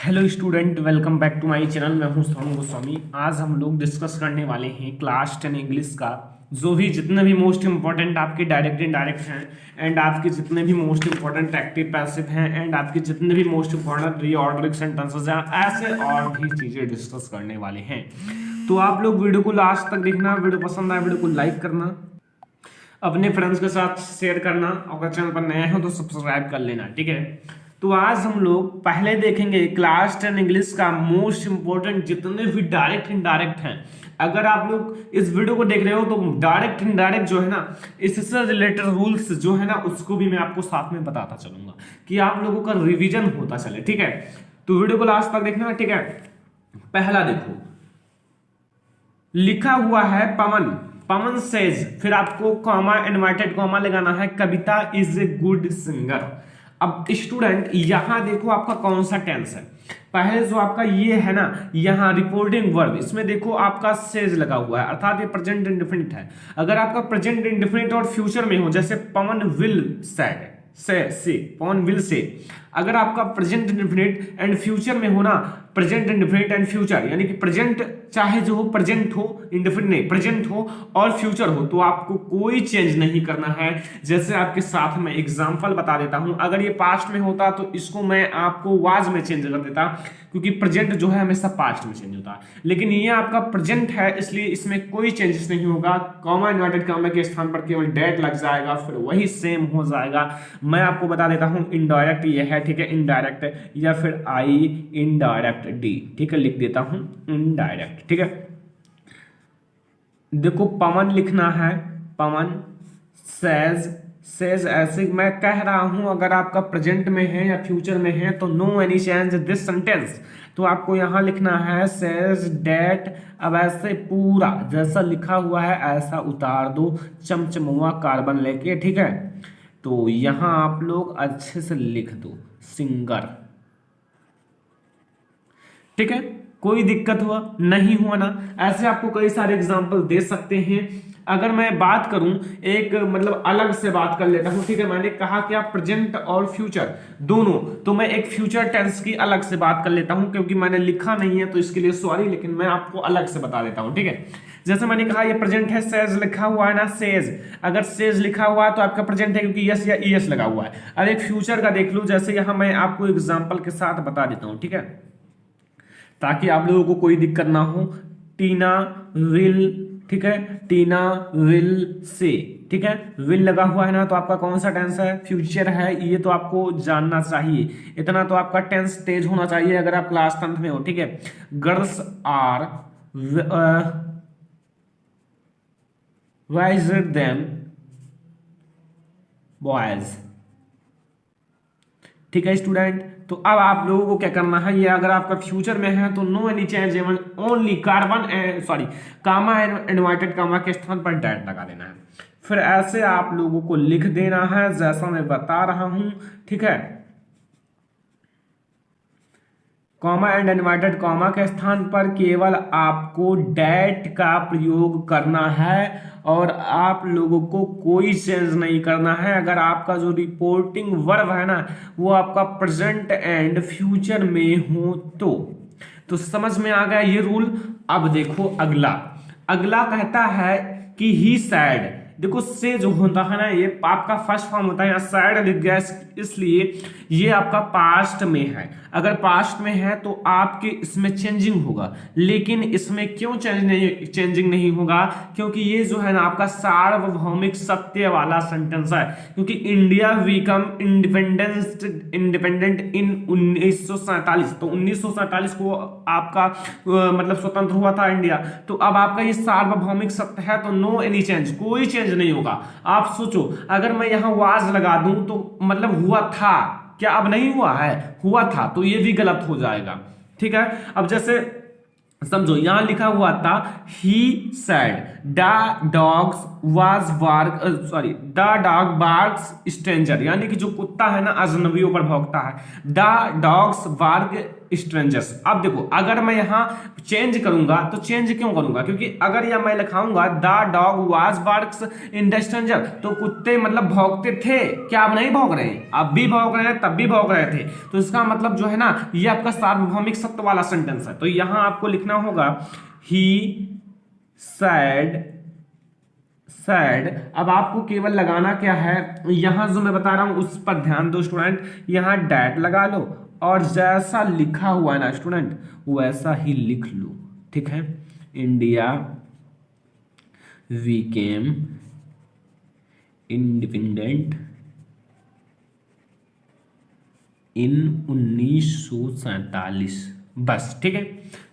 Hello student, welcome back to my channel. मैं हूं सोनू गोस्वामी। आज हम लोग डिस्कस करने वाले हैं क्लास 10 इंग्लिश का जो भी जितने भी मोस्ट इंपॉर्टेंट आपके डायरेक्ट इनडायरेक्ट हैं एंड आपके जितने भी मोस्ट इंपॉर्टेंट एक्टिव पैसिव हैं एंड आपके जितने भी मोस्ट इंपॉर्टेंट रीऑर्डरिंग सेंटेंसेस हैं, ऐसे और भी चीज़ें डिस्कस करने वाले हैं। तो आप लोग वीडियो को लास्ट तक देखना। वीडियो पसंद आए वीडियो को लाइक करना, अपने फ्रेंड्स के साथ शेयर करना, अगर चैनल पर नए हो तो सब्सक्राइब कर लेना, ठीक है। तो आज हम लोग पहले देखेंगे क्लास 10 इंग्लिश का मोस्ट इंपोर्टेंट जितने भी डायरेक्ट इनडायरेक्ट हैं। अगर आप लोग इस वीडियो को देख रहे हो तो डायरेक्ट इनडायरेक्ट जो है ना, इससे रिलेटेड रूल्स जो है ना उसको भी मैं आपको साथ में बताता चलूंगा कि आप लोगों का रिवीजन होता चले, ठीक है। तो वीडियो को लास्ट तक देखना, ठीक है। पहला देखो, लिखा हुआ है पवन। पवन सेज, फिर आपको कॉमा इनवर्टेड कॉमा लगाना है, कविता इज ए गुड सिंगर। अब स्टूडेंट यहां देखो आपका कौन सा टेंस है। पहले जो आपका ये है ना, यहाँ रिपोर्टिंग वर्ब, इसमें देखो आपका सेज लगा हुआ है, अर्थात ये प्रेजेंट इंडेफिनिट है। अगर आपका प्रेजेंट इंडेफिनिट और फ्यूचर में हो, जैसे पवन विल सेड से पवन विल से, अगर आपका प्रेजेंट इंडेफिनिट एंड फ्यूचर में हो ना, प्रेजेंट इंडेफिनिट एंड फ्यूचर, यानी कि प्रेजेंट चाहे जो हो, प्रेजेंट हो, इंडेफिनिट नहीं, प्रेजेंट हो और फ्यूचर हो, तो आपको कोई चेंज नहीं करना है। जैसे आपके साथ में एग्जांपल बता देता हूं, अगर ये पास्ट में होता तो इसको मैं आपको वाज में चेंज कर देता, क्योंकि प्रेजेंट जो है हमेशा पास्ट में चेंज होता है। लेकिन ये आपका प्रेजेंट है, इसलिए इसमें कोई चेंजेस नहीं होगा। कॉमा इन्वर्टेड कॉमा के स्थान पर केवल डेट लग जाएगा, फिर वही सेम हो जाएगा। मैं आपको बता देता हूं, इनडायरेक्ट ये है, ठीक है, इनडायरेक्ट, या फिर आई इनडायरेक्ट डी, ठीक है, लिख देता हूं इनडायरेक्ट, ठीक है। देखो पवन लिखना है, पवन सेज ऐसे मैं कह रहा हूं, अगर आपका प्रेजेंट में है या फ्यूचर में है तो no any change this sentence, तो आपको यहां लिखना है सेज डेट। अब ऐसे पूरा जैसा लिखा हुआ है ऐसा उतार दो, चमचमुआ कार्बन लेके, ठीक है। तो यहां आप लोग अच्छे से लिख दो सिंगर, ठीक है। कोई दिक्कत हुआ नहीं हुआ ना, ऐसे आपको कई सारे एग्जांपल दे सकते हैं। अगर मैं बात करूं, एक मतलब अलग से बात कर लेता हूं, ठीक है। मैंने कहा कि आप प्रेजेंट और फ्यूचर दोनों, तो मैं एक फ्यूचर टेंस की अलग से बात कर लेता हूं, क्योंकि मैंने लिखा नहीं है तो इसके लिए सॉरी, लेकिन मैं आपको अलग से बता देता हूं, ठीक है। जैसे मैंने कहा ये प्रेजेंट है, सेज लिखा हुआ है ना, सेज, अगर सेज लिखा हुआ है तो आपका प्रेजेंट है, क्योंकि यस या ईएस लगा हुआ है। अब एक फ्यूचर का देख लो, जैसे यहां मैं आपको एग्जाम्पल के साथ बता देता हूं, ठीक है, ताकि आप लोगों को कोई दिक्कत ना हो। टीना विल, ठीक है, टीना विल से, ठीक है, विल लगा हुआ है ना, तो आपका कौन सा टेंस है, फ्यूचर है। ये तो आपको जानना चाहिए, इतना तो आपका टेंस तेज होना चाहिए अगर आप क्लास 10th में हो, ठीक है। Girls are wiser than boys, ठीक है स्टूडेंट। तो अब आप लोगों को क्या करना है, ये अगर आपका फ्यूचर में है तो no any change only comma inverted comma के स्थान पर डेट लगा देना है। फिर ऐसे आप लोगों को लिख देना है जैसा मैं बता रहा हूं, ठीक है। कॉमा एंड इनवर्टेड कॉमा के स्थान पर केवल आपको डेट का प्रयोग करना है और आप लोगों को कोई चेंज नहीं करना है। अगर आपका जो रिपोर्टिंग वर्ब है ना, वो आपका प्रेजेंट एंड फ्यूचर में हो तो समझ में आ गया ये रूल। अब देखो अगला, अगला कहता है कि ही सैड। देखो से जो होता है ना, ये आपका फर्स्ट फॉर्म होता है, यहाँ सैड लिख गया इसलिए ये आपका पास्ट में है। अगर पास्ट में है तो आपके इसमें चेंजिंग होगा, लेकिन इसमें क्यों चेंजिंग नहीं होगा, क्योंकि ये जो है ना आपका सार्वभौमिक सत्य वाला सेंटेंस है। क्योंकि इंडिया बिकम इंडिपेंडेंट इन 1947, तो 1947 को आपका मतलब स्वतंत्र हुआ था इंडिया। तो अब आपका ये सार्वभौमिक सत्य है, तो नो एनी चेंज, कोई चेंज नहीं होगा। आप सोचो, अगर मैं यहां वाज लगा दूं तो मतलब हुआ था, क्या अब नहीं हुआ है, हुआ था, तो ये भी गलत हो जाएगा, ठीक है। अब जैसे समझो, यहां लिखा हुआ था he said the dogs was bark, sorry the dog barks stranger, यानी कि जो कुत्ता है ना अजनबियों पर भौंकता है। The dogs bark strangers. अब देखो अगर मैं यहाँ चेंज करूंगा तो चेंज क्यों करूंगा, क्योंकि अगर यह मैं लिखाऊंगा the dog was barks in the stranger, तो कुत्ते मतलब भौंकते थे, क्या अब नहीं भौंक रहे हैं, अब भी भौंक रहे हैं, तब भी भौंक रहे थे। तो इसका मतलब जो है ना ये आपका सार्वभौमिक सत्य वाला सेंटेंस है। तो यहां आपको लिखना होगा ही सैड सैड। अब आपको केवल लगाना क्या है, यहां जो मैं बता रहा हूं उस पर ध्यान दो स्टूडेंट, यहां डैट लगा लो और जैसा लिखा हुआ है ना स्टूडेंट वैसा ही लिख लो, ठीक है। इंडिया बिकेम इंडिपेंडेंट इन 1947, बस, ठीक है।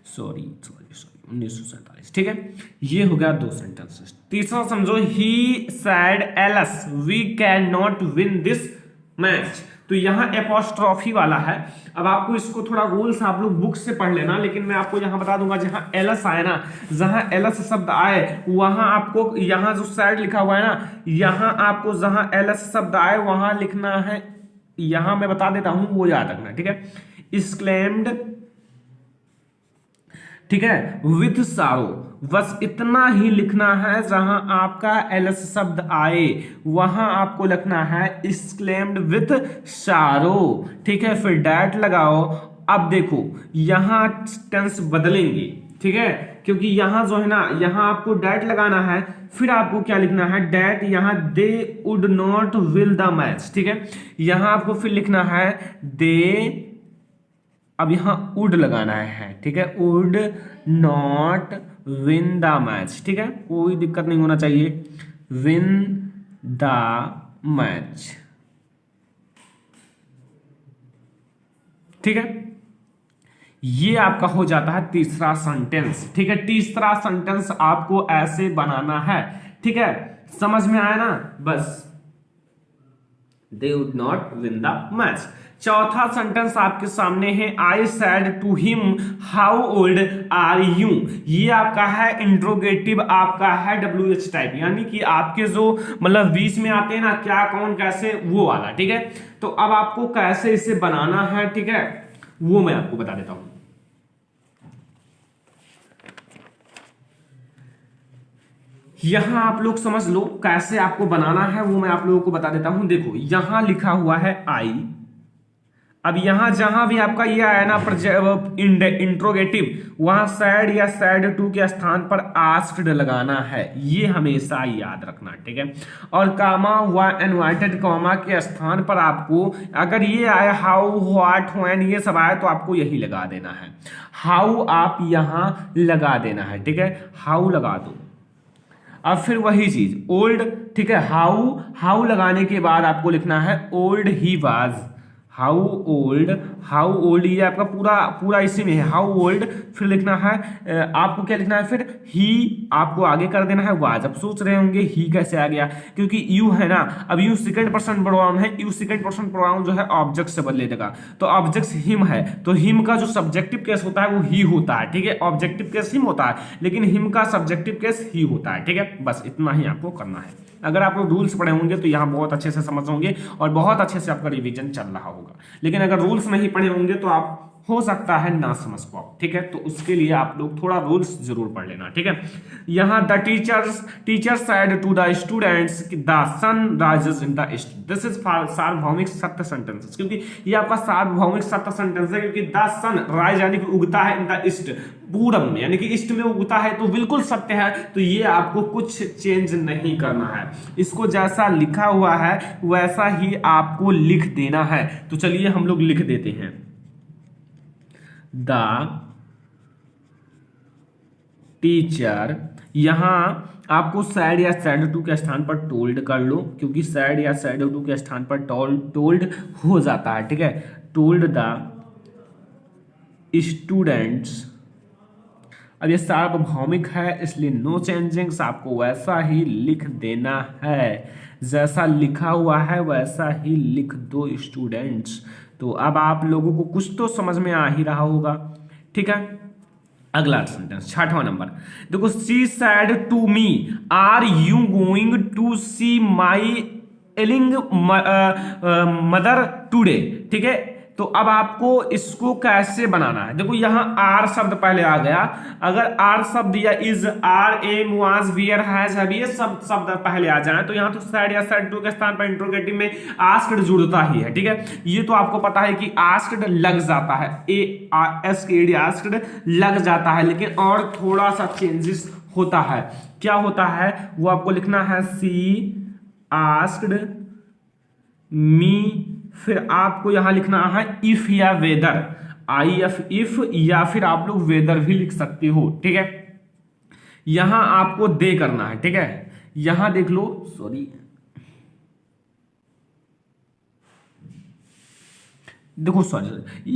सॉरी 1947, ठीक है। ये हो गया दो सेंटेंसेस। तीसरा समझो, he said else we can not win this match. तो यहां एपोस्ट्रॉफी वाला है। अब आपको इसको थोड़ा रूल्स आप लोग बुक से पढ़ लेना, लेकिन मैं आपको यहां बता दूंगा जहां एलस आए ना, जहां एलस शब्द आए वहां आपको यहां जो सैड लिखा हुआ है ना, यहां आपको जहां एलस शब्द आए वहां लिखना है, यहां मैं बता देता हूं वो याद रखना, ठीक है। एक्सक्लेम्ड, ठीक है, विथ सारो, बस इतना ही लिखना है। जहां आपका एलस शब्द आए वहां आपको लिखना है एक्सक्लेम्ड विथ सारो, ठीक है। फिर डैट लगाओ। अब देखो यहां टेंस बदलेंगे, ठीक है, क्योंकि यहां जो है ना यहां आपको डैट लगाना है, फिर आपको क्या लिखना है, डैट, यहां दे would not will the match, ठीक है। यहां आपको फिर लिखना है दे, अब यहां वुड लगाना है, ठीक है, would not win the match, ठीक है, कोई दिक्कत नहीं होना चाहिए, विन द मैच, ठीक है। ये आपका हो जाता है तीसरा सेंटेंस, ठीक है। तीसरा सेंटेंस आपको ऐसे बनाना है, ठीक है, समझ में आया ना, बस they would not win the match. चौथा सेंटेंस आपके सामने है, I said to him how old are you. ये आपका है इंट्रोगेटिव, आपका है WH टाइप, यानी कि आपके जो मतलब बीच में आते हैं ना क्या कौन कैसे, वो वाला, ठीक है। तो अब आपको कैसे इसे बनाना है, ठीक है, वो मैं आपको बता देता हूं। यहां आप लोग समझ लो कैसे आपको बनाना है, वो मैं आप लोगों को बता देता हूं। देखो यहां लिखा हुआ है आई, अब यहां जहां भी आपका ये आया ना इंट्रोगेटिव, वहां सैड या सैड टू के स्थान पर आस्क्ड लगाना है, ये हमेशा याद रखना, ठीक है। और कामा व इनवाइटेड कॉमा के स्थान पर आपको अगर ये आया हाउ व्हाट व्हेन ये सब आया तो आपको यही लगा देना है, हाउ आप यहां लगा देना है, ठीक है, हाउ लगा दो। अब फिर वही चीज ओल्ड, ठीक है, हाउ हाउ लगाने के बाद आपको लिखना है old he was, how old ये आपका पूरा पूरा इसी में है, हाउ ओल्ड, फिर लिखना है आपको क्या लिखना है, फिर ही आपको आगे कर देना है वाज। अब सोच रहे होंगे ही कैसे आ गया, क्योंकि यू है ना, अब यू सेकंड पर्सन प्रोनाउन है, यू सेकंड पर्सन प्रोनाउन जो है ऑब्जेक्ट से बदले देगा, तो ऑब्जेक्ट हिम है, तो हिम का जो सब्जेक्टिव केस होता है वो ही होता है, ठीक है, ऑब्जेक्टिव केस हिम होता है लेकिन हिम का सब्जेक्टिव केस ही होता है, ठीक है। बस इतना ही आपको करना है। अगर आप लोग रूल्स पढ़े होंगे तो यहाँ बहुत अच्छे से समझ होंगे और बहुत अच्छे से आपका रिवीजन चल रहा होगा, लेकिन अगर रूल्स नहीं पढ़े होंगे तो आप हो सकता है ना समझ पाओ, ठीक है। तो उसके लिए आप लोग थोड़ा रूल्स जरूर पढ़ लेना, ठीक है। यहाँ the teacher said to the students the sun rises in the east, this is सार्वभौमिक सत्य सेंटेंसेस, क्योंकि ये आपका सार्वभौमिक सत्य सेंटेंस है, क्योंकि द सन राइज यानी कि उगता है इन द ईस्ट, पूरब में यानी कि ईस्ट में उगता है, तो बिल्कुल सत्य है। तो ये आपको कुछ चेंज नहीं करना है, इसको जैसा लिखा हुआ है वैसा ही आपको लिख देना है। तो चलिए हम लोग लिख देते हैं, द टीचर, यहां आपको सैड या सैड टू के स्थान पर टोल्ड कर लो, क्योंकि सैड या सैड टू के स्थान पर टोल्ड हो जाता है, ठीक है। टोल्ड द स्टूडेंट्स, अब ये सार्वभौमिक है इसलिए नो चेंजिंग्स, आपको वैसा ही लिख देना है, जैसा लिखा हुआ है वैसा ही लिख दो स्टूडेंट्स। तो अब आप लोगों को कुछ तो समझ में आ ही रहा होगा, ठीक है। अगला सेंटेंस 6वां नंबर देखो, she said to me are you going to see my ailing mother today, ठीक है। तो अब आपको इसको कैसे बनाना है, देखो यहाँ आर शब्द पहले आ गया, अगर आर शब्द या is, are, am, was, were, has, have, ये सब शब्द पहले आ जाए तो यहाँ तो सैड या सैड टू के स्थान पर इंट्रोगेटिव में आस्क्ड जुड़ता ही है, ठीक है। ये तो आपको पता है कि आस्क्ड लग जाता है, ASKD आस्क्ड लग जाता है, लेकिन और थोड़ा सा चेंजेस होता है। क्या होता है वो आपको लिखना है, सी आस्क्ड मी, फिर आपको यहां लिखना है इफ या वेदर, IF इफ, या फिर आप लोग वेदर भी लिख सकते हो, ठीक है। यहां आपको दे करना है, ठीक है। यहां देख लो, सॉरी, देखो सॉरी,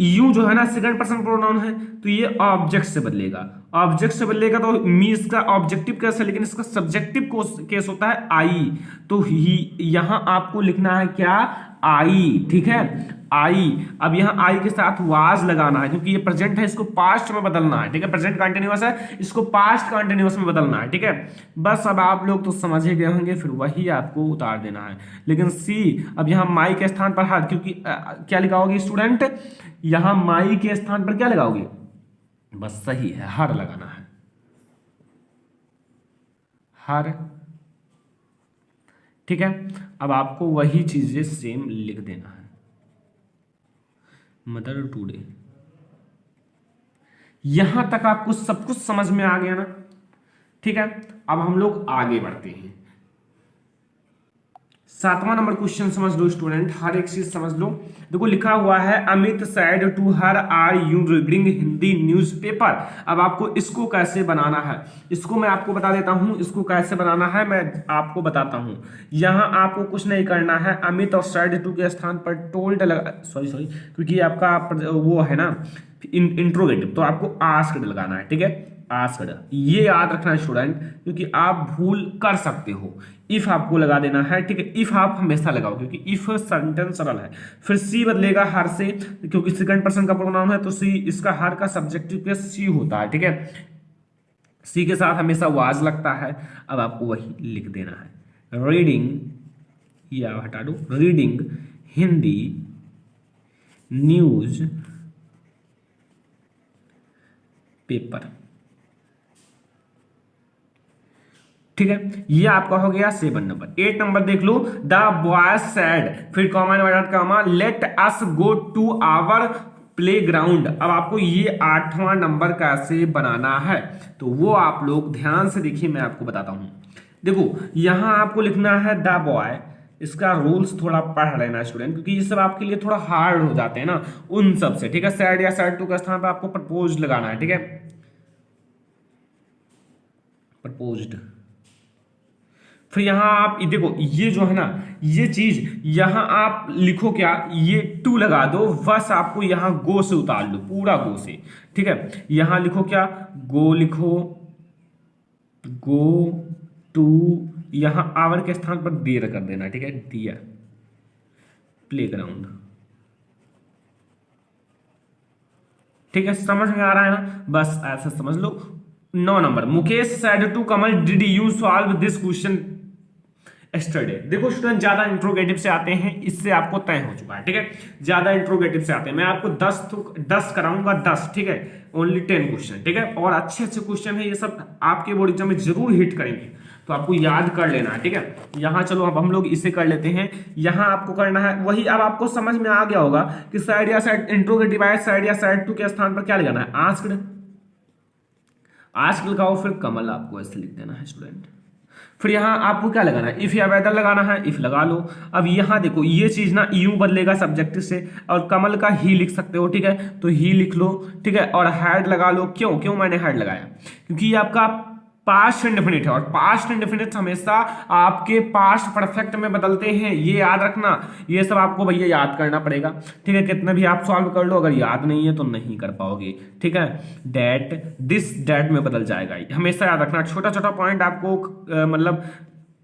यू जो है ना सेकंड पर्सन प्रोनाउन है तो ये ऑब्जेक्ट से बदलेगा, ऑब्जेक्ट से बदलेगा तो मी इसका ऑब्जेक्टिव केस है, लेकिन इसका सब्जेक्टिव केस होता है आई, तो ही यहां आपको लिखना है क्या, आई, ठीक है, आई। अब यहां आई के साथ वाज लगाना है क्योंकि ये प्रेजेंट है, इसको पास्ट में बदलना है, ठीक है। प्रेजेंट कंटिन्यूअस है, इसको पास्ट कंटिन्यूअस में बदलना है, ठीक है। बस अब आप लोग तो समझ ही गए होंगे, फिर वही आपको उतार देना है। लेकिन सी, अब यहां माई के स्थान पर हर, क्योंकि क्या लगाओगे स्टूडेंट, यहां माई के स्थान पर क्या लगाओगे, बस सही है, हर लगाना है, हर, ठीक है। अब आपको वही चीजें सेम लिख देना है, मदर टुडे। यहां तक आपको सब कुछ समझ में आ गया ना, ठीक है। अब हम लोग आगे बढ़ते हैं, 7वां नंबर क्वेश्चन समझ लो स्टूडेंट, हर एक चीज समझ लो। देखो लिखा हुआ है, Amit said to her, are you reading Hindi newspaper. अब आपको इसको कैसे बनाना है, इसको मैं आपको बता देता हूं, इसको कैसे बनाना है मैं आपको बताता हूं। यहां आपको कुछ नहीं करना है, अमित और सैड टू के स्थान पर टोल्ड लगा, सॉरी क्योंकि आपका वो है ना इंट्रोगेटिव, तो आपको आस्क्ड लगाना है, ठीक है, आस्क्ड। ये याद रखना है स्टूडेंट, क्योंकि आप भूल कर सकते हो। इफ आपको लगा देना है, ठीक है, इफ आप हमेशा लगाओ क्योंकि इफ सेंटेंस सरल है। फिर सी बदलेगा हर से, क्योंकि सेकंड पर्सन का प्रोनाउन है तो सी, इसका हर का सब्जेक्टिव के सी होता है, ठीक है। सी के साथ हमेशा वाज लगता है। अब आपको वही लिख देना है, रीडिंग, या हटा दो, रीडिंग हिंदी न्यूज पेपर, ठीक है। ये आपका हो गया 7 नंबर। 8 नंबर देख लो, द बॉय सैड, फिर comma inverted comma, let us go to our playground. अब आपको ये 8वां नंबर कैसे बनाना है तो वो आप लोग ध्यान से देखिए, मैं आपको बताता हूं। देखो यहां आपको लिखना है द बॉय, इसका रूल्स थोड़ा पढ़ लेना स्टूडेंट, क्योंकि ये सब आपके लिए थोड़ा हार्ड हो जाते हैं ना उन सब से, ठीक है। सैड या सैड टू के स्थान पर आपको प्रपोज लगाना है, ठीक है, प्रपोज्ड। फिर यहां आप देखो, ये जो है ना ये चीज, यहां आप लिखो क्या, ये टू लगा दो, बस आपको यहां गो से उतार लो, पूरा गो से, ठीक है। यहां लिखो क्या, गो लिखो, गो टू, यहां आवर के स्थान पर देर कर देना, ठीक है, दिया, प्लेग्राउंड, ठीक है। समझ में आ रहा है ना, बस ऐसा समझ लो। 9 नंबर, Mukesh said to Kamal, did you solve this question yesterday. देखो स्टूडेंट, ज्यादा इंट्रोगेटिव से आते हैं, इससे आपको तय हो चुका है, ठीक है। ज्यादा इंट्रोगेटिव से आते हैं, मैं आपको 10 कराऊंगा, 10, ठीक है, ओनली 10 क्वेश्चन, ठीक है। और अच्छे अच्छे क्वेश्चन है, ये सब आपके बोर्ड एग्जाम में जरूर हिट करेंगे, तो आपको याद कर लेना है, ठीक है। यहाँ चलो अब हम लोग इसे कर लेते हैं। यहाँ आपको करना है वही, अब आपको समझ में आ गया होगा कि साइड या साइड इंट्रोगेटिव आए, साइड या साइड टू के स्थान पर क्या लगाना है, आस्क्ड, आस्क्ड लगाओ, फिर कमल आपको ऐसे लिख देना है स्टूडेंट। फिर यहां आपको क्या लगाना है, इफ या वेदर लगाना है, इफ लगा लो। अब यहां देखो ये चीज ना यू बदलेगा सब्जेक्टिव से, और कमल का ही लिख सकते हो, ठीक है, तो ही लिख लो, ठीक है। और हैड लगा लो, क्यों मैंने हैड लगाया, क्योंकि ये आपका पास्ट इंडेफिनिट है, और पास्ट इंडेफिनिट हमेशा आपके पास्ट परफेक्ट में बदलते हैं, ये याद रखना। ये सब आपको भैया याद करना पड़ेगा, ठीक है। कितना भी आप सॉल्व कर लो, अगर याद नहीं है तो नहीं कर पाओगे, ठीक है। डेट, दिस डेट में बदल जाएगा, हमेशा याद रखना। छोटा छोटा पॉइंट आपको मतलब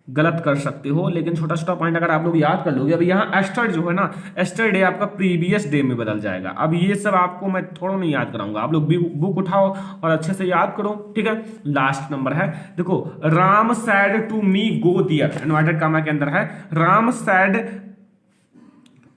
गलत कर सकते हो, लेकिन छोटा छोटा पॉइंट अगर आप लोग याद कर लोगे। अब यहाँ एस्टर जो है ना, एस्टरडे आपका प्रीवियस डे में बदल जाएगा। अब ये सब आपको मैं थोड़ा नहीं याद कराऊंगा, आप लोग बुक उठाओ और अच्छे से याद करो, ठीक है। लास्ट नंबर है, देखो, Ram said to me go there, inverted comma के अंदर है, Ram said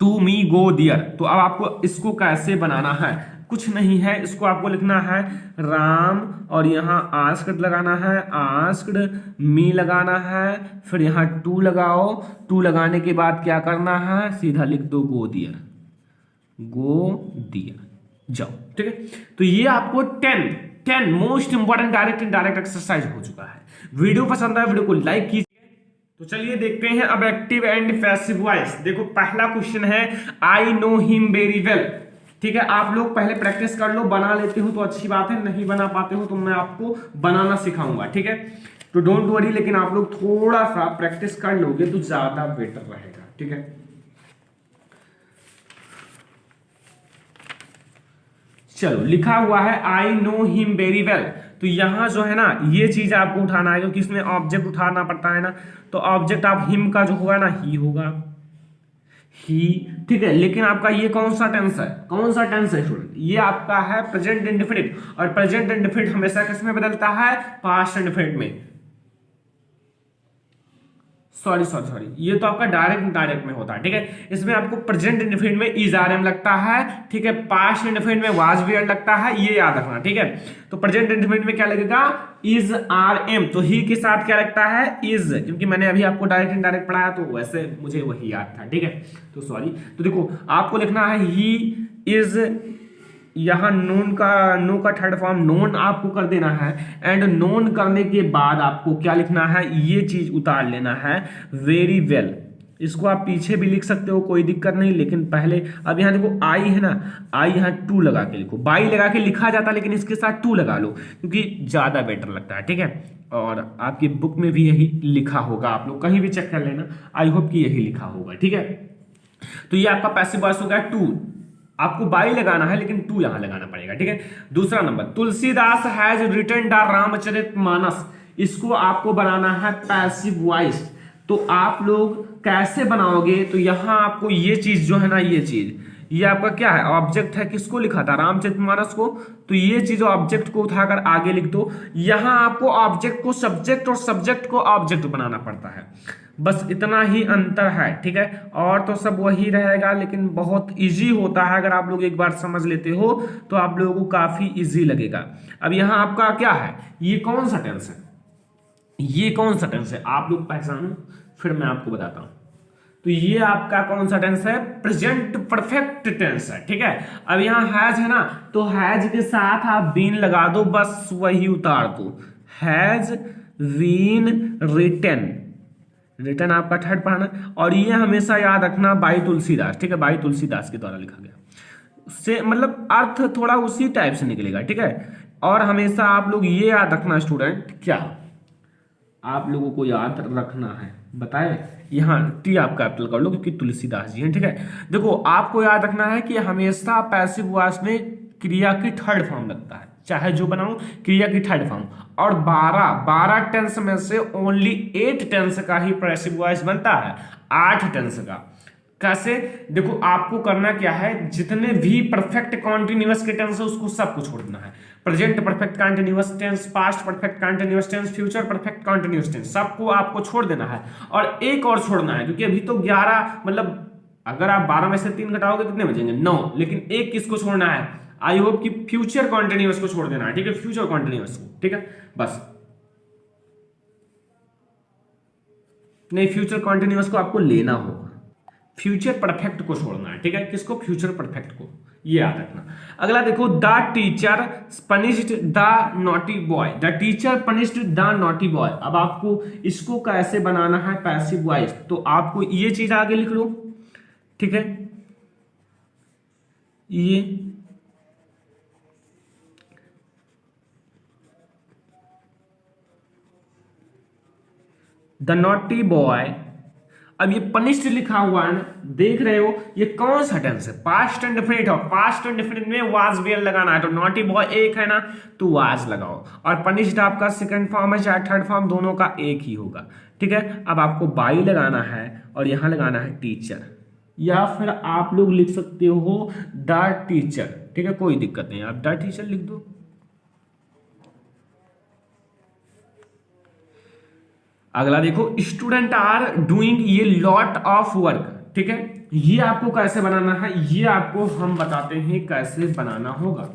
to me go there. तो अब आपको इसको कैसे बनाना है, कुछ नहीं है, इसको आपको लिखना है राम और यहाँ आस्क्ड लगाना है, आस्क्ड मी लगाना है, फिर यहाँ टू लगाओ, टू लगाने के बाद क्या करना है, सीधा लिख दो गो दियर, गो दियर, जाओ। ठीक है, तो ये आपको 10 most important direct indirect exercise हो चुका है। वीडियो पसंद आया वीडियो को लाइक कीजिए। तो चलिए देखते हैं अब एक्टिव एंड पैसिव वॉइस। देखो पहला क्वेश्चन है I know him very well. ठीक है, आप लोग पहले प्रैक्टिस कर लो, बना लेते हो तो अच्छी बात है, नहीं बना पाते हो तो मैं आपको बनाना सिखाऊंगा। ठीक है, तो डोंट वरी, लेकिन आप लोग थोड़ा सा प्रैक्टिस कर लोगे तो ज्यादा बेटर रहेगा। ठीक है, चलो लिखा हुआ है I know him very well. तो यहां जो है ना ये चीज आपको उठाना है, क्योंकि इसमें ऑब्जेक्ट उठाना पड़ता है ना, तो ऑब्जेक्ट आप हिम का जो होगा ना ही होगा, ही। ठीक है, लेकिन आपका ये कौन सा टेंस है, कौन सा टेंस है स्टूडेंट, ये आपका है प्रेजेंट इंडेफिनिट, और प्रेजेंट इंडेफिनिट हमेशा किस में बदलता है, पास्ट इंडेफिनिट में। सॉरी, ये तो आपका डायरेक्ट में होता है। ठीक है, इसमें आपको प्रेजेंट इंडेफिनिट में इज आर एम लगता है। ठीक है, पास्ट इंडेफिनिट में वाज वी आर लगता है, ये याद रखना। ठीक है, तो प्रेजेंट इंडेफिनिट में क्या लगेगा, इज आर एम, तो ही के साथ क्या लगता है, इज, क्योंकि मैंने अभी आपको डायरेक्ट इनडायरेक्ट पढ़ाया तो वैसे मुझे वही याद था। ठीक है, तो सॉरी, तो देखो आपको लिखना है ही इज, यहाँ नोन का थर्ड फॉर्म नोन आपको कर देना है, एंड नोन करने के बाद आपको क्या लिखना है, ये चीज उतार लेना है वेरी वेल। इसको आप पीछे भी लिख सकते हो, कोई दिक्कत नहीं, लेकिन पहले अब यहाँ देखो आई है ना, आई यहाँ टू लगा के लिखो, बाई लगा के लिखा जाता लेकिन इसके साथ टू लगा लो क्योंकि ज्यादा बेटर लगता है। ठीक है, और आपकी बुक में भी यही लिखा होगा, आप लोग कहीं भी चेक कर लेना, आई होप कि यही लिखा होगा। ठीक है, तो ये आपका पैसिव वॉइस हो गया टू, आपको बाई लगाना है लेकिन टू यहां लगाना पड़ेगा। ठीक है, दूसरा number Tulsidas has written the Ramcharitmanas, इसको आपको बनाना है पैसिव वॉइस। तो आप लोग कैसे बनाओगे, तो यहां आपको ये चीज जो है ना, ये आपका क्या है, ऑब्जेक्ट है, किसको लिखा था, रामचरितमानस को, तो ये चीज ऑब्जेक्ट को उठाकर आगे लिख दो। यहां आपको ऑब्जेक्ट को सब्जेक्ट और सब्जेक्ट को ऑब्जेक्ट बनाना पड़ता है, बस इतना ही अंतर है। ठीक है, और तो सब वही रहेगा, लेकिन बहुत इजी होता है, अगर आप लोग एक बार समझ लेते हो तो आप लोगों को काफी इजी लगेगा। अब यहां आपका क्या है, ये कौन सा टेंस है, ये कौन सा टेंस है, आप लोग पहचानो फिर मैं आपको बताता हूं। तो ये आपका कौन सा टेंस है, प्रेजेंट परफेक्ट टेंस है। ठीक है, अब यहां हैज है ना, तो हैज के साथ आप बीन लगा दो, बस वही उतार दो, हैज बीन रिटन, रिटर्न आपका थर्ड पढ़ना, और ये हमेशा याद रखना बाई तुलसीदास। ठीक है, बाई तुलसीदास के द्वारा लिखा गया, उससे मतलब अर्थ थोड़ा उसी टाइप से निकलेगा। ठीक है, और हमेशा आप लोग ये याद रखना स्टूडेंट, क्या आप लोगों को याद रखना है बताए, यहाँ टी आप कैपिटल कर लो क्योंकि तुलसीदास जी हैं। ठीक है, देखो आपको याद रखना है कि हमेशा पैसिव वॉइस में क्रिया की थर्ड फॉर्म लगता है, चाहे जो बनाओ क्रिया की थर्ड फॉर्म, और 12 टेंस में से ओनली 8 टेंस का ही पैसिव वॉइस बनता है, 8 टेंस का। कैसे, देखो आपको करना क्या है, जितने भी परफेक्ट कॉन्टिन्यूअस के टेंस है उसको सबको छोड़ देना है, present perfect continuous tense, past perfect continuous tense, future perfect continuous tense, सबको आपको छोड़ देना है। और एक और छोड़ना है, क्योंकि अभी तो 11 मतलब अगर आप 12 में से 3 घटाओगे कितने बचेंगे, 9, लेकिन एक किसको छोड़ना है, आई होप कि फ्यूचर कॉन्टिन्यूअस को छोड़ देना है। ठीक है, फ्यूचर कॉन्टिन्यूअस को। ठीक है, बस नहीं, फ्यूचर कॉन्टिन्यूअस को आपको लेना होगा, फ्यूचर परफेक्ट को छोड़ना है। ठीक है, किसको, फ्यूचर परफेक्ट को, ये याद रखना। अगला देखो, the teacher punished the naughty boy, the teacher punished the naughty boy. अब आपको इसको कैसे बनाना है पैसिव वॉइस, तो आपको ये चीज आगे लिख लो। ठीक है, ये द नॉटी बॉय, अब ये पनिश्ड लिखा हुआ है ना, देख रहे हो ये कौन सा टेंस है, पास्ट एंड डेफिनिट हो, पास्ट एंड डेफिनिट में वाज वेयर लगाना है, तो नॉटी बॉय एक है ना, तो वाज लगाओ, और पनिश्ड आपका सेकंड फॉर्म है चाहे थर्ड फॉर्म, दोनों का एक ही होगा। ठीक है, अब आपको बाई लगाना है और यहां लगाना है टीचर, या फिर आप लोग लिख सकते हो द टीचर। ठीक है, कोई दिक्कत नहीं, आप द टीचर लिख दो। अगला देखो, स्टूडेंट आर डूइंग ये लॉट ऑफ वर्क। ठीक है, ये आपको कैसे बनाना है, ये आपको हम बताते हैं कैसे बनाना होगा।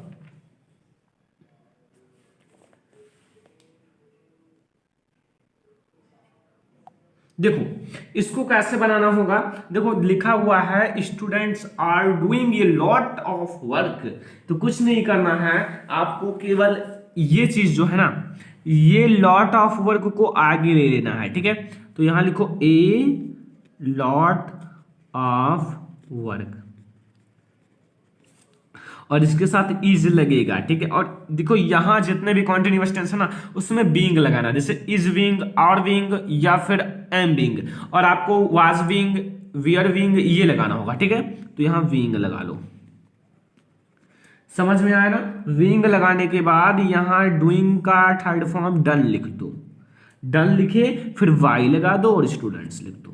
देखो इसको कैसे बनाना होगा, देखो लिखा हुआ है students are doing a lot of work. तो कुछ नहीं करना है आपको, केवल ये चीज जो है ना, ये लॉट ऑफ वर्क को आगे ले लेना है, ठीक है। तो यहां लिखो ए लॉट ऑफ वर्क और इसके साथ इज लगेगा, ठीक है। और देखो यहां जितने भी कॉन्टिन्यूअस टेंस है ना, उसमें बीइंग लगाना, जैसे इज बीइंग, आर बीइंग या फिर एम बीइंग, और आपको वाज बीइंग, वियर बीइंग ये लगाना होगा, ठीक है। तो यहां बीइंग लगा लो, समझ में आया ना। बीइंग लगाने के बाद यहां डूइंग का थर्ड फॉर्म डन लिख दो, डन लिखे फिर वाई लगा दो और स्टूडेंट्स लिख दो,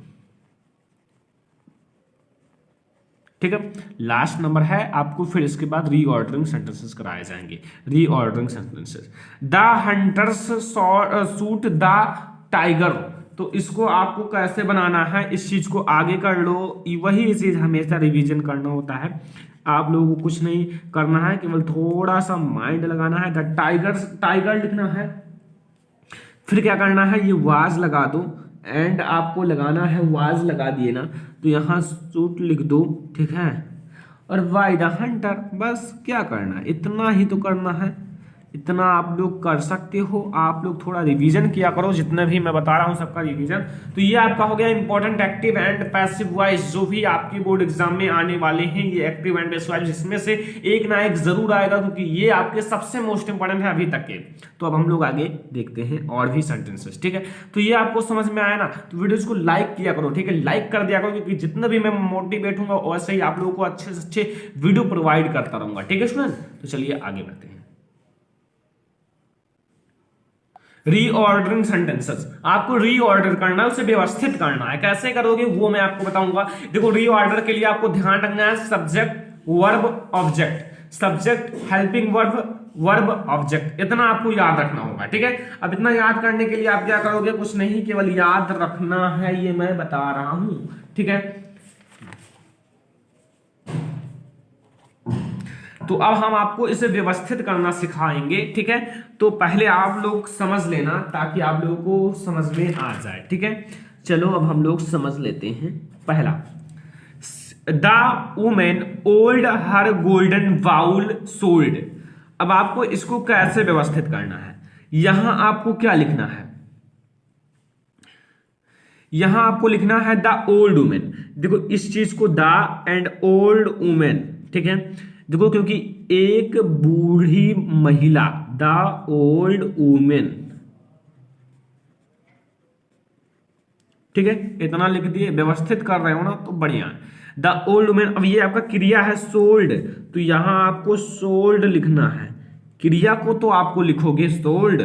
ठीक है। लास्ट नंबर है आपको, फिर इसके बाद रीऑर्डरिंग सेंटेंसेस कराए जाएंगे। Reordering sentences, the hunters shoot the tiger. तो इसको आपको कैसे बनाना है, इस चीज को आगे कर लो, वही चीज हमेशा रिवीजन करना होता है। आप लोगों को कुछ नहीं करना है, केवल थोड़ा सा माइंड लगाना है। द टाइगर, टाइगर लिखना है, फिर क्या करना है, ये वाज लगा दो, एंड आपको लगाना है, वाज लगा दिए ना, तो यहां शूट लिख दो, ठीक है। और वाई द हंटर, बस क्या करना है, इतना ही तो करना है, इतना आप लोग कर सकते हो। आप लोग थोड़ा रिवीजन किया करो, जितना भी मैं बता रहा हूं सबका रिवीजन। तो ये आपका हो गया important active and passive voice, जो भी आपके बोर्ड एग्जाम में आने वाले हैं, ये एक्टिव एंड पैसिव वॉइस, जिसमें से एक ना एक जरूर आएगा, क्योंकि ये आपके सबसे मोस्ट इंपॉर्टेंट है अभी तक के। तो अब हम लोग आगे देखते हैं और भी सेंटेंसेस, ठीक है। तो ये आपको समझ में आया ना, तो वीडियोस को लाइक किया करो, ठीक है, लाइक कर दिया करो, क्योंकि जितना भी मैं मोटिवेट हूंगा वैसे ही आप लोगों को अच्छे से अच्छे वीडियो प्रोवाइड करता रहूंगा, ठीक है स्टूडेंट। तो चलिए आगे बढ़ते हैं। रीऑर्डरिंग सेंटेंसेस, आपको रीऑर्डर करना है, उसे व्यवस्थित करना है। कैसे करोगे वो मैं आपको बताऊंगा। देखो रीऑर्डर के लिए आपको ध्यान रखना है subject, verb, object, subject, helping verb, verb, object, इतना आपको याद रखना होगा, ठीक है। अब इतना याद करने के लिए आप क्या करोगे, कुछ नहीं, केवल याद रखना है, ये मैं बता रहा हूं, ठीक है। तो अब हम आपको इसे व्यवस्थित करना सिखाएंगे, ठीक है। तो पहले आप लोग समझ लेना, ताकि आप लोगों को समझ में आ जाए, ठीक है। चलो अब हम लोग समझ लेते हैं। पहला, the women old her golden bowl sold. अब आपको इसको कैसे व्यवस्थित करना है, यहां आपको क्या लिखना है, यहां आपको लिखना है द ओल्ड वुमेन। देखो इस चीज को द एंड ओल्ड वुमेन, ठीक है। देखो क्योंकि एक बूढ़ी महिला, द ओल्ड वुमेन, ठीक है, इतना लिख दिए, व्यवस्थित कर रहे हो ना तो बढ़िया। द ओल्ड वुमेन, अब ये आपका क्रिया है सोल्ड, तो यहां आपको सोल्ड लिखना है, क्रिया को तो आपको लिखोगे सोल्ड,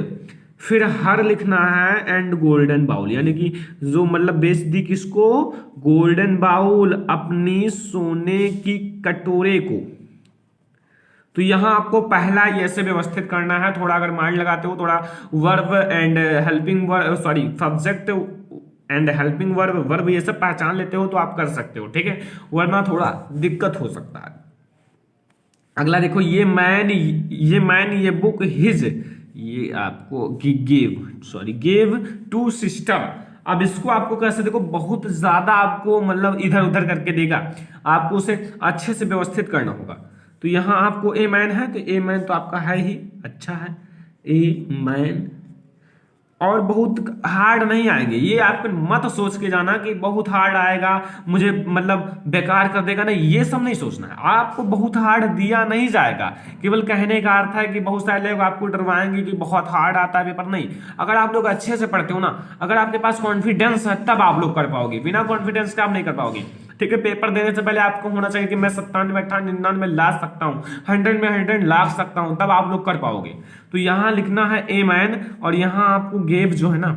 फिर हर लिखना है एंड गोल्डन बाउल, यानी कि जो मतलब बेच दी किसको, गोल्डन बाउल, अपनी सोने की कटोरे को। तो यहां आपको पहला ऐसे व्यवस्थित करना है, थोड़ा अगर माइंड लगाते हो, थोड़ा verb and helping verb, sorry subject and helping verb, verb ये सब पहचान लेते हो तो आप कर सकते हो, ठीक है, वरना थोड़ा दिक्कत हो सकता है। अगला देखो, ये मैन, ये बुक हिज, ये आपको गेव टू सिस्टर। अब इसको आपको कैसे, देखो बहुत ज्यादा आपको मतलब इधर उधर करके देगा, आपको उसे अच्छे से व्यवस्थित करना होगा। तो यहां आपको ए मैन है, तो ए मैन तो आपका है ही, अच्छा है, ए मैन। और बहुत हार्ड नहीं आएंगे ये, आप मत सोच के जाना कि बहुत हार्ड आएगा, मुझे मतलब बेकार कर देगा, नहीं, ये सब नहीं सोचना है। आपको बहुत हार्ड दिया नहीं जाएगा, केवल कहने का अर्थ है कि बहुत सारे लोग आपको डरवाएंगे कि बहुत हार्ड आता है पेपर, नहीं। अगर आप लोग अच्छे से पढ़ते हो ना, अगर आपके पास कॉन्फिडेंस है, तब आप लोग कर पाओगे, बिना कॉन्फिडेंस के आप नहीं कर पाओगे, ठीक है। पेपर देने से पहले आपको होना चाहिए कि मैं 97, 98, 99 ला सकता हूं, 100 में 100 ला सकता हूं, तब आप लोग कर पाओगे। तो यहां लिखना है ए मैन, और यहां आपको गेव जो है ना,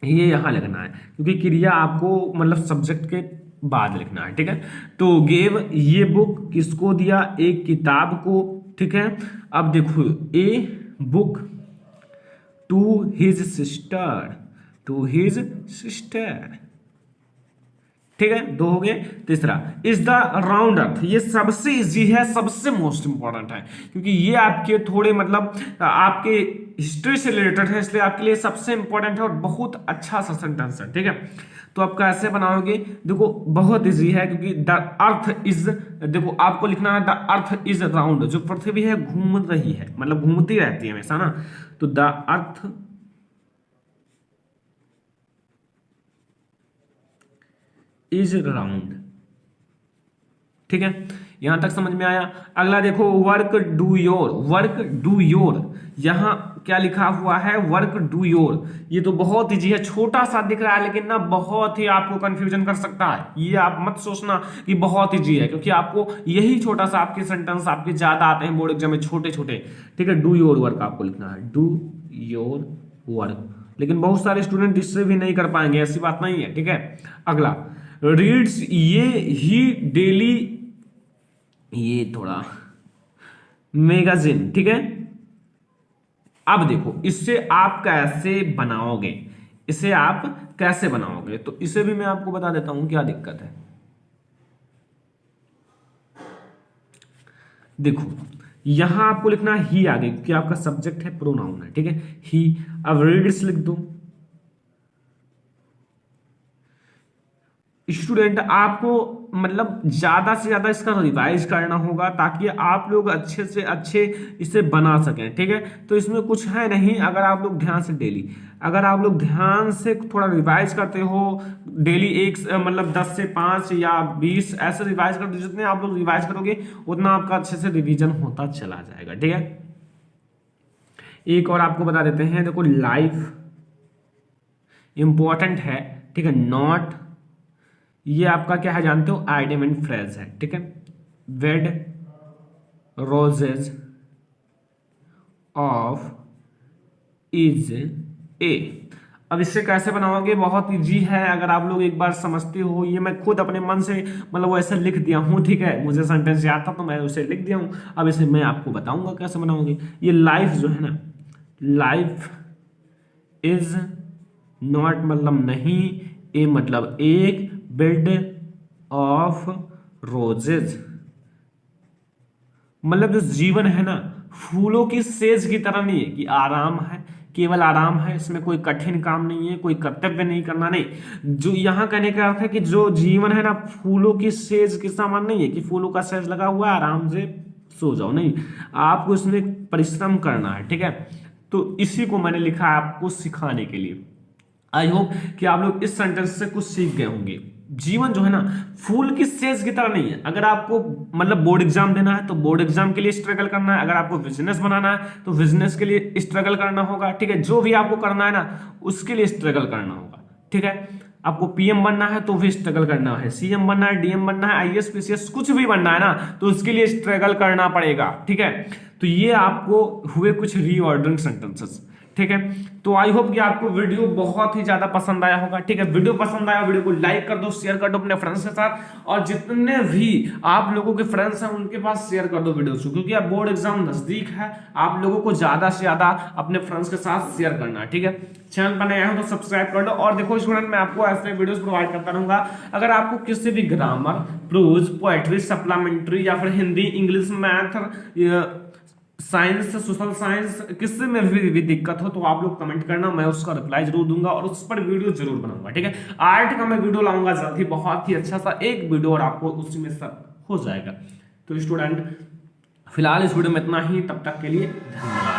ये यहां लिखना है, क्योंकि क्रिया आपको मतलब सब्जेक्ट के बाद लिखना है, ठीक है। तो गेव ये बुक किसको दिया, एक किताब को, ठीक है। अब देखो a book to his sister, ठीक है, 2 हो गए। तीसरा इज द राउंड अर्थ, ये सबसे इजी है, सबसे मोस्ट इंपॉर्टेंट है, क्योंकि ये आपके थोड़े मतलब आपके हिस्ट्री से रिलेटेड है, इसलिए आपके लिए सबसे इंपॉर्टेंट है और बहुत अच्छा सा सेंटेंस है। ठीक है, तो आप कैसे बनाओगे, देखो बहुत इजी है, क्योंकि द अर्थ इज, देखो आपको लिखना है द अर्थ इज राउंड, जो पृथ्वी है घूम रही है, मतलब घूमती रहती है हमेशा ना, तो द अर्थ इज राउंड। ठीक है, यहां तक समझ में आया। अगला देखो work do your, work do your, यहां क्या लिखा हुआ है, वर्क डू योर। ये तो बहुत ईजी है, छोटा सा दिख रहा है लेकिन ना बहुत ही आपको कंफ्यूजन कर सकता है। ये आप मत सोचना कि बहुत ईजी है, क्योंकि आपको यही छोटा सा आपके सेंटेंस आपके ज्यादा आते हैं बोर्ड एग्जाम में, छोटे छोटे। ठीक है, डू योर वर्क आपको लिखना है, डू योर वर्क, लेकिन बहुत सारे स्टूडेंट इससे भी नहीं कर पाएंगे, ऐसी बात नहीं है। ठीक है, अगला रीड्स, ये ही डेली, ये थोड़ा मैगजीन। ठीक है, अब देखो इससे आप कैसे बनाओगे, इसे आप कैसे बनाओगे, तो इसे भी मैं आपको बता देता हूं क्या दिक्कत है। देखो यहां आपको लिखना ही आगे, क्योंकि आपका सब्जेक्ट है, प्रोनाउन है। ठीक है, ही, अब रीड्स लिख दो। स्टूडेंट आपको मतलब ज्यादा से ज्यादा इसका रिवाइज करना होगा, ताकि आप लोग अच्छे से अच्छे इसे बना सकें। ठीक है, तो इसमें कुछ है नहीं, अगर आप लोग ध्यान से डेली, अगर आप लोग ध्यान से थोड़ा रिवाइज करते हो डेली, एक मतलब 10 से 5 या 20 ऐसे रिवाइज करते, जितने आप लोग रिवाइज करोगे उतना आपका अच्छे से रिवीजन होता चला जाएगा। ठीक है, एक और आपको बता देते हैं, देखो लाइफ इंपॉर्टेंट है। ठीक है, नॉट, ये आपका क्या है जानते हो, आइडियम एंड फ्रेज है। ठीक है, वेड रोजेज ऑफ इज ए। अब इससे कैसे बनाओगे, बहुत इजी है, अगर आप लोग एक बार समझते हो। ये मैं खुद अपने मन से मतलब वैसे लिख दिया हूं। ठीक है, मुझे सेंटेंस याद था तो मैं उसे लिख दिया हूं, अब इसे मैं आपको बताऊंगा कैसे बनाओगे। ये लाइफ जो है ना, लाइफ इज नॉट मतलब नहीं, ए मतलब एक, बेड ऑफ रोजेज मतलब जो जीवन है ना, फूलों की सेज की तरह नहीं है कि आराम है, केवल आराम है, इसमें कोई कठिन काम नहीं है, कोई कर्तव्य नहीं करना, नहीं। जो यहां कहने का अर्थ है कि जो जीवन है ना, फूलों की सेज के समान नहीं है कि फूलों का सेज लगा हुआ है आराम से सो जाओ, नहीं, आपको इसमें परिश्रम करना है। ठीक है, तो इसी को मैंने लिखा है आपको सिखाने के लिए। आई होप कि आप लोग इस सेंटेंस से कुछ सीख गए होंगे। जीवन जो है ना, फूल की सेज की तरह नहीं है। अगर आपको मतलब बोर्ड एग्जाम देना है तो बोर्ड एग्जाम के लिए स्ट्रगल करना है, अगर आपको बिजनेस बनाना है तो बिजनेस के लिए स्ट्रगल करना होगा। ठीक है, जो भी आपको करना है ना उसके लिए स्ट्रगल करना होगा। ठीक है, आपको पीएम बनना है तो भी स्ट्रगल करना है, सीएम बनना है, डीएम बनना है, आईएएस पीसीएस कुछ भी बनना है ना, तो उसके लिए स्ट्रगल करना पड़ेगा। ठीक है, तो ये आपको हुए कुछ रीऑर्डरिंग सेंटेंसेस। ठीक है, तो आई होप कि आपको वीडियो बहुत ही ज्यादा पसंद आया होगा। ठीक है, वीडियो पसंद आया, वीडियो को लाइक कर दो, शेयर कर दो अपने फ्रेंड्स के साथ, और जितने भी आप लोगों के फ्रेंड्स हैं उनके पास शेयर कर दो वीडियो को, क्योंकि अब बोर्ड एग्जाम नजदीक है, आप लोगों को ज्यादा से ज्यादा अपने फ्रेंड्स के साथ शेयर करना है। ठीक है, चैनल पर नए हो तो सब्सक्राइब कर दो। और देखो स्टूडेंट, मैं आपको ऐसे वीडियोस प्रोवाइड करता रहूंगा। अगर आपको किसी भी ग्रामर, प्रोज, पोएट्री, सप्लीमेंट्री या फिर Hindi, English, math, science, social science, किसी में भी दिक्कत हो तो आप लोग कमेंट करना, मैं उसका रिप्लाई जरूर दूंगा और उस पर वीडियो जरूर बनाऊंगा। ठीक है, आर्ट का मैं वीडियो लाऊंगा जल्द ही, बहुत ही अच्छा सा एक वीडियो, और आपको उसी में सब हो जाएगा। तो स्टूडेंट फिलहाल इस वीडियो में इतना ही, तब तक के लिए धन्यवाद।